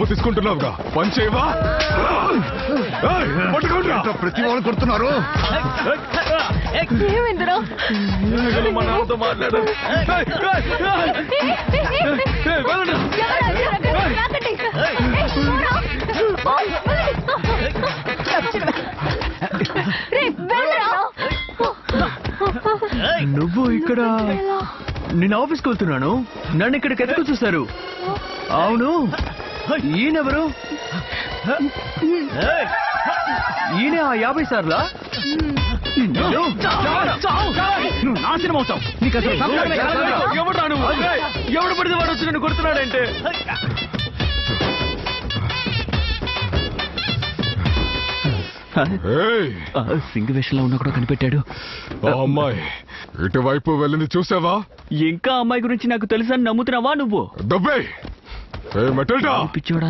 డబ్బు తీసుకుంటున్నావుగా పని చేయవా? ప్రతి వాళ్ళు కొడుతున్నారు. మా నాన్నతో మాట్లాడారు. నువ్వు ఇక్కడ? నేను ఆఫీస్కి వెళ్తున్నాను, నన్ను ఇక్కడ కెతకు చూశారు. అవును, ఈయనెవరు? ఈయన 50 సార్లా? నువ్వు నాశనం అవుతావు. నీకు అసలు ఎవడు పడితే వాడు వచ్చి నన్ను కొడుతున్నాడంటే? సింగ్ వేషంలో ఉన్నా కూడా కనిపెట్టాడు. అమ్మాయి ఇటువైపు వెళ్ళింది చూసావా? ఇంకా అమ్మాయి గురించి నాకు తెలుసని నమ్ముతున్నావా నువ్వు? డబ్బే మెటల్డా పిచ్చోడా.